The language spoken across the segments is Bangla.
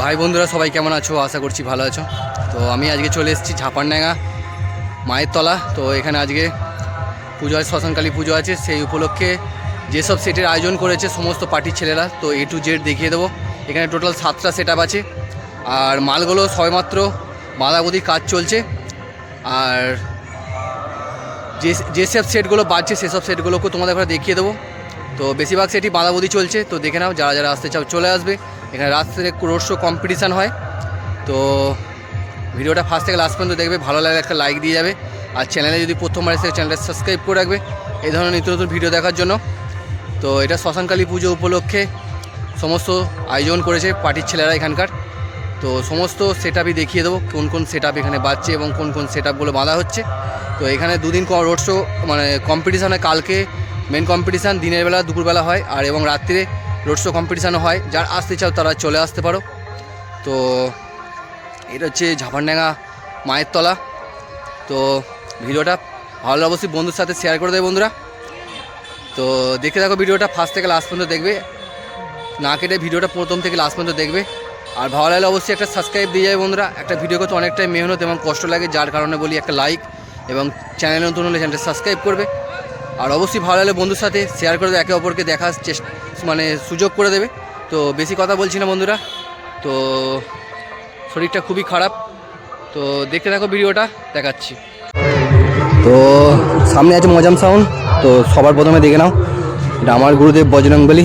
হাই বন্ধুরা, সবাই কেমন আছো? আশা করছি ভালো আছো। তো আমি আজকে চলে এসেছি ঝাপারডাঙ্গা মায়ের তলা। তো এখানে আজকে পুজো আছে, শ্মশানকালী পুজো আছে। সেই উপলক্ষে যেসব সেটের আয়োজন করেছে সমস্ত পার্টির ছেলেরা, তো A to Z দেখিয়ে দেবো। এখানে টোটাল 7টা সেট আপ আছে। আর মালগুলো সবেমাত্র বাঁধাবুদির কাজ চলছে। আর যেসব সেটগুলো বাজছে সেসব সেটগুলোকেও তোমাদের ঘরে দেখিয়ে দেবো। তো বেশিরভাগ সেটই বাঁধাবুদি চলছে। তো দেখে নাও, যারা যারা আসতে চাও চলে আসবে। এখানে রাত্রে রোড শো কম্পিটিশান হয়। তো ভিডিওটা ফার্স্ট থেকে লাস্ট পর্যন্ত দেখবে, ভালো লাগলে একটা লাইক দিয়ে যাবে। আর চ্যানেলে যদি প্রথমবার এসে চ্যানেলটা সাবস্ক্রাইব করে রাখবে এই ধরনের নিত্য নতুন ভিডিও দেখার জন্য। তো এটা শ্মশানকালী পুজো উপলক্ষে সমস্ত আয়োজন করেছে পার্টির ছেলেরা এখানকার। তো সমস্ত সেট আপই দেখিয়ে দেবো, কোন কোন সেট আপ এখানে বাজছে এবং কোন কোন সেট আপগুলো বাঁধা হচ্ছে। তো এখানে দুদিন রোড শো মানে কম্পিটিশান হয়। কালকে মেন কম্পিটিশান দিনের বেলা, দুপুরবেলা হয়। আর এবং রাত্রে রোড শো কম্পিটিশানও হয়। যারা আসতে চাও তারা চলে আসতে পারো। তো এটা হচ্ছে ঝাপারডাঙ্গা মায়ের তলা। তো ভিডিওটা ভালো অবশ্যই বন্ধুর সাথে শেয়ার করে দেবে বন্ধুরা। তো দেখতে থাকো ভিডিওটা ফার্স্ট থেকে লাস্ট পর্যন্ত দেখবে, না কেটে ভিডিওটা প্রথম থেকে লাস্ট পর্যন্ত দেখবে। আর ভালো লাগলে অবশ্যই একটা সাবস্ক্রাইব দিয়ে যাবে বন্ধুরা। একটা ভিডিও করতে অনেকটাই মেহনত এবং কষ্ট লাগে, যার কারণে বলি একটা লাইক, এবং চ্যানেলে নতুন হলে চ্যানেলটা সাবস্ক্রাইব করবে। আর অবশ্যই ভালো লাগলে বন্ধুর সাথে শেয়ার করে দেবে, একে অপরকে দেখার মানে সুযোগ করে দেবে। তো বেশি কথা বলছি না বন্ধুরা, তো শরীরটা খুবই খারাপ। তো দেখতে থাকো ভিডিওটা, দেখাচ্ছি। তো সামনে আছে মজাম সাউন্ড। তো সবার প্রথমে দেখে নাও, এটা আমার গুরুদেব বজরংবলী।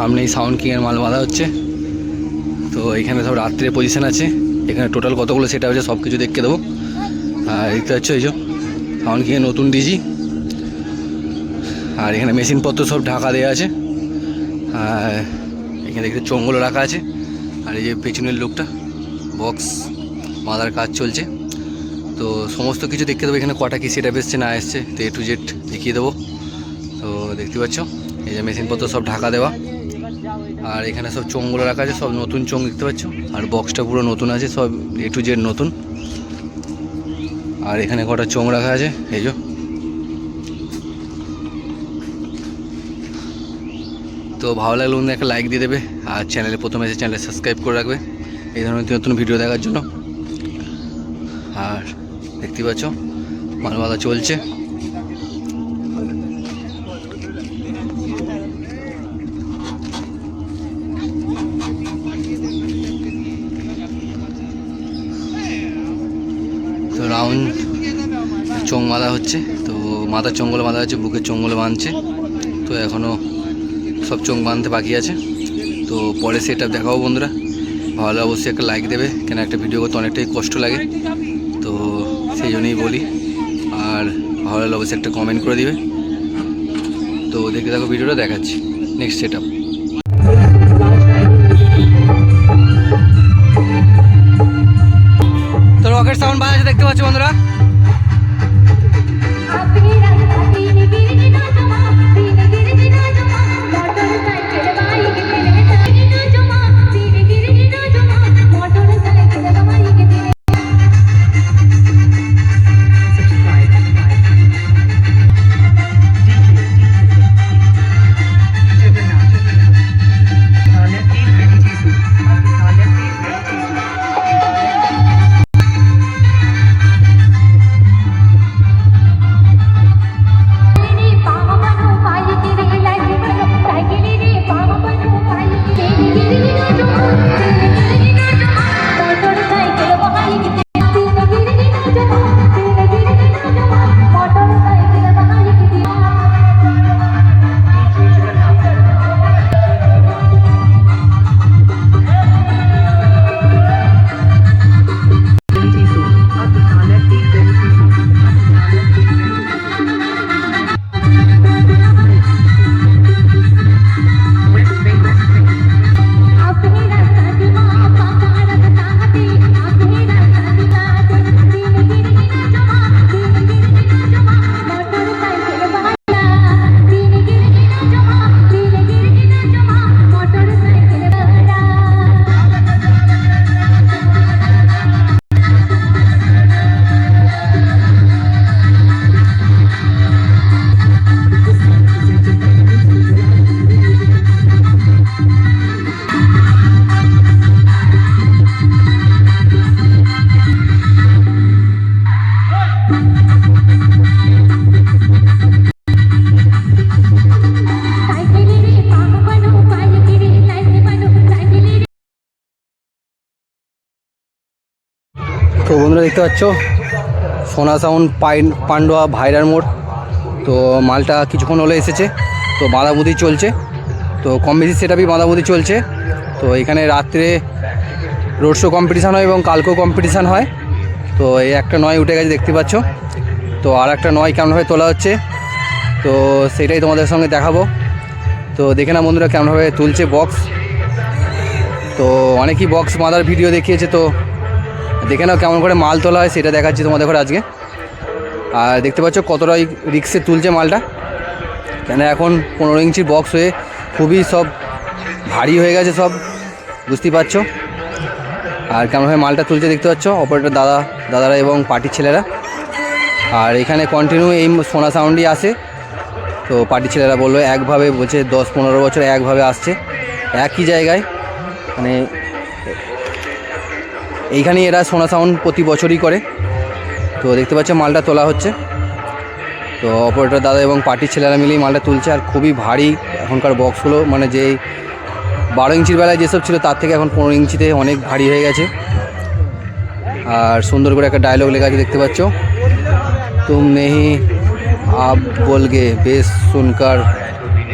সামনেই সাউন্ড কিংয়ের মাল বাঁধা হচ্ছে। তো এখানে সব রাত্রে পজিশন আছে। এখানে টোটাল কতগুলো সেট হচ্ছে সব কিছু দেখতে দেবো। আর দেখতে হচ্ছে এই যে সাউন্ড কিংয়ের নতুন ডিজি। আর এখানে মেশিনপত্র সব ঢাকা দেওয়া আছে। আর এখানে দেখতে চোঙগুলো রাখা আছে। আর এই যে পেছনের লোকটা বক্স বাঁধার কাজ চলছে। তো সমস্ত কিছু দেখতে দেবো। এখানে কটা কি সেট আপ এসছে না এসছে, তো A to Z দেখিয়ে দেবো। তো দেখতে পাচ্ছ এই যে মেশিনপত্র সব ঢাকা দেওয়া। আর এখানে সব চোঙগুলো রাখা আছে, সব নতুন চোঙ দেখতে পাচ্ছ। আর বক্সটা পুরো নতুন আছে, সব A to Z নতুন। আর এখানে কটা চোঙ রাখা আছে এই যে। তো ভালো লাগলে বন্ধু একটা লাইক দিয়ে দেবে। আর চ্যানেলে প্রথমে এসে চ্যানেলে সাবস্ক্রাইব করে রাখবে এই ধরনের নতুন ভিডিও দেখার জন্য। আর দেখতে পাচ্ছ মাল বাঁধা চলছে। তো রাউন্ড চোঙ বাঁধা হচ্ছে। তো মাথার চোঙগুলো বাঁধা হচ্ছে, বুকের চোঙগুলো বাঁধছে। তো এখনও সব চোঙ বাঁধতে বাকি আছে। তো পরে সেটা দেখাবো বন্ধুরা। ভালো অবশ্যই একটা লাইক দেবে, কেন একটা ভিডিও করতে অনেকটাই কষ্ট লাগে। তো সেই জন্যই বলি। আর ভালো লাগলে অবশ্যই একটা কমেন্ট করে দিবে। তো দেখতে থাকো ভিডিওটা, দেখাচ্ছি নেক্সট সেট আপ। তো রকেট সাউন্ড বাজাচ্ছে দেখতে পাচ্ছ বন্ধুরা। দেখতে পাচ্ছ সোনা সাউন্ড পান্ডুয়া ভাইরার মোড়। তো মালটা কিছুক্ষণ হলে এসেছে, তো বাঁধাবুঁদি চলছে, তো কম বেশি সেটআপই বাঁধাবুঁদি চলছে। তো এখানে রাত্রে রোড শো কম্পিটিশান হয় এবং কালকেও কম্পিটিশান হয়। তো এই একটা নয় উঠে গেছে দেখতে পাচ্ছ, তো আর একটা নয় কেমনভাবে তোলা হচ্ছে, তো সেটাই তোমাদের সঙ্গে দেখাবো। তো দেখে না বন্ধুরা কেমনভাবে তুলছে বক্স। তো অনেকেই বক্স বাঁধার ভিডিও দেখিয়েছে, তো দেখে নাও কেমন করে মাল তোলা হয় সেটা দেখাচ্ছি তোমাদের ঘরে আজকে। আর দেখতে পাচ্ছ কতটা রিক্সে তুলছে মালটা, কেন এখন 15 ইঞ্চির বক্স হয়ে খুবই সব ভারী হয়ে গেছে সব, বুঝতেই পারছো। আর কেমনভাবে মালটা তুলছে দেখতে পাচ্ছ অপারেটর দাদারা এবং পার্টির ছেলেরা। আর এখানে কন্টিনিউ এই সোনা সাউন্ডই আসে। তো পার্টির ছেলেরা বললো একভাবে বলছে 10-15 বছর একভাবে আসছে একই জায়গায়, মানে এইখানেই এরা সোনা সাউন্ড প্রতি বছরই করে। তো দেখতে পাচ্ছ মালটা তোলা হচ্ছে, তো অপারেটর দাদা এবং পার্টির ছেলেরা মিলেই মালটা তুলছে। আর খুবই ভারী এখনকার বক্সগুলো, মানে যে 12 ইঞ্চির বেলায় যেসব ছিল তার থেকে এখন 15 ইঞ্চিতে অনেক ভারী হয়ে গেছে। আর সুন্দর করে একটা ডায়লগ লেখা আছে দেখতে পাচ্ছ, তুম নেহি আপ বলগে বেশ শুনকার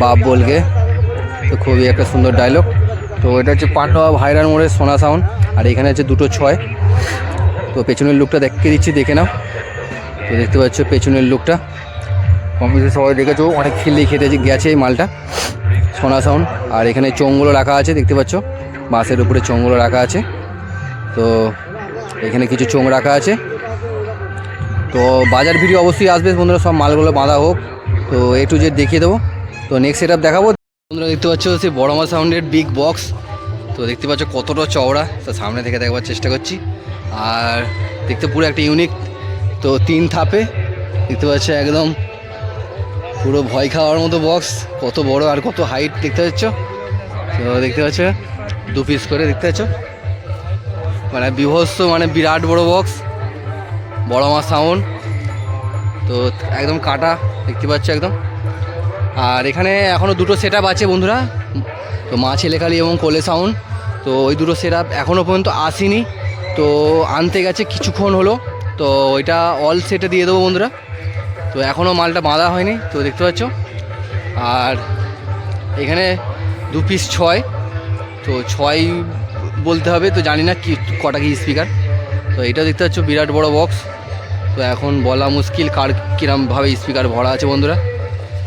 বাপ বলগে। তো খুবই একটা সুন্দর ডায়লগ। তো এটা হচ্ছে পান্ডুয়া ভাইরার মোড়ের সোনা সাউন্ড। আর এখানে হচ্ছে 2টো 6। তো পেছনের লুকটা দেখিয়ে দিচ্ছি, দেখে নাও। তো দেখতে পাচ্ছ পেছনের লুকটা কম বেশি সবাই দেখেছো, অনেক খিল্লি খেতে গেছে এই মালটা সোনা সাউন্ড। আর এখানে চোঙগুলো রাখা আছে দেখতে পাচ্ছ, বাসের উপরে চোঙগুলো রাখা আছে। তো এখানে কিছু চোঙ রাখা আছে। তো বাজার ভিডিও অবশ্যই আসবে বন্ধুরা, সব মালগুলো বাঁধা হোক। তো A to Z দেখিয়ে দেবো। তো নেক্সট সেটআপ দেখাবো বন্ধুরা। দেখতে পাচ্ছ সেই বড়মা সাউন্ডের বিগ বক্স। তো দেখতে পাচ্ছ কতটা চওড়া, তো সামনে থেকে দেখবার চেষ্টা করছি। আর দেখতে পুরো একটা ইউনিক। তো 3 ধাপে দেখতে পাচ্ছ, একদম পুরো ভয় খাওয়ার মতো বক্স, কত বড় আর কত হাইট দেখতে পাচ্ছ। তো দেখতে পাচ্ছ 2 পিস করে দেখতে পাচ্ছ, মানে বিভৎস, মানে বিরাট বড় বক্স, বড়মা সাউন্ড। তো একদম কাটা দেখতে পাচ্ছ একদম। আর এখানে এখনও 2টো সেটআপ আছে বন্ধুরা, তো মা ছেলেখালি এবং কোলে সাউন্ড। তো ওই 2টো সেটআপ এখনও পর্যন্ত আসেনি, তো আনতে গেছে কিছুক্ষণ হলো। তো ওইটা অল সেটে দিয়ে দেবো বন্ধুরা। তো এখনও মালটা বাঁধা হয়নি, তো দেখতে পাচ্ছ। আর এখানে 2 পিস 6, তো 6 বলতে হবে, তো জানি না কি কটা কি স্পিকার। তো এটা দেখতে পাচ্ছ বিরাট বড় বক্স। তো এখন বলা মুশকিল কার কীরমভাবে স্পিকার ভরা আছে বন্ধুরা,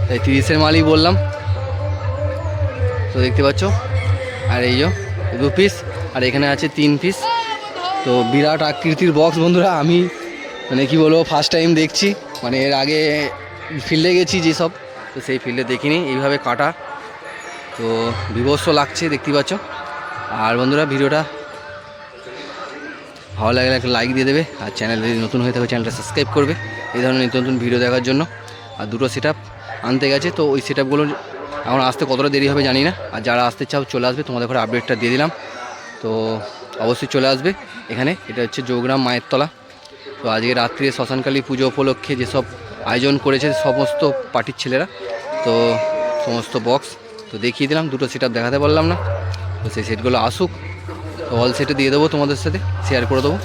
তাই 30-এর মালই বললাম। তো দেখতে পাচ্ছ, আর এই যে 2 পিস, আর এখানে আছে 3 পিস। তো বিরাট আকৃতির বক্স বন্ধুরা, আমি মানে কি বলবো ফার্স্ট টাইম দেখছি, মানে এর আগে ফিল্ডে গেছি যেসব, তো সেই ফিল্ডে দেখিনি এইভাবে কাটা। তো বিভৎস লাগছে দেখতেই পাচ্ছ। আর বন্ধুরা ভিডিওটা ভালো লাগলে একটা লাইক দিয়ে দেবে, আর চ্যানেল যদি নতুন হয়ে থাকে চ্যানেলটা সাবস্ক্রাইব করবে এই ধরনের নিত্য নতুন ভিডিও দেখার জন্য। আর 2টো সেটআপ আনতে গেছে, তো ওই সেটআপগুলো এখন আসতে কতটা দেরি হবে জানি না। আর যারা আসতে চাও চলে আসবে, তোমাদের ঘরে আপডেটটা দিয়ে দিলাম। তো অবশ্যই চলে আসবে এখানে। এটা হচ্ছে জৌগ্রাম মায়ের তলা। তো আজকে রাত্রে শ্মশানকালী পুজো উপলক্ষে যেসব আয়োজন করেছে সমস্ত পার্টির ছেলেরা, তো সমস্ত বক্স তো দেখিয়ে দিলাম। 2টো সেটআপ দেখাতে পারলাম না, তো সেই সেটগুলো আসুক, তো অল সেটে দিয়ে দেবো, তোমাদের সাথে শেয়ার করে দেবো।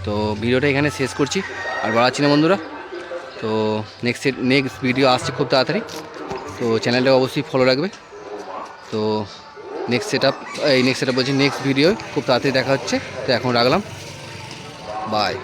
তো ভিডিওটা এখানে শেষ করছি, আর বাড়াচ্ছি না বন্ধুরা। তো নেক্সট ভিডিও আসছে খুব তাড়াতাড়ি, তো চ্যানেলটা অবশ্যই ফলো রাখবে। তো নেক্সট সেটআপ বলছি নেক্সট ভিডিও খুব তাড়াতাড়ি দেখা হচ্ছে। তো এখন রাখলাম, বাই।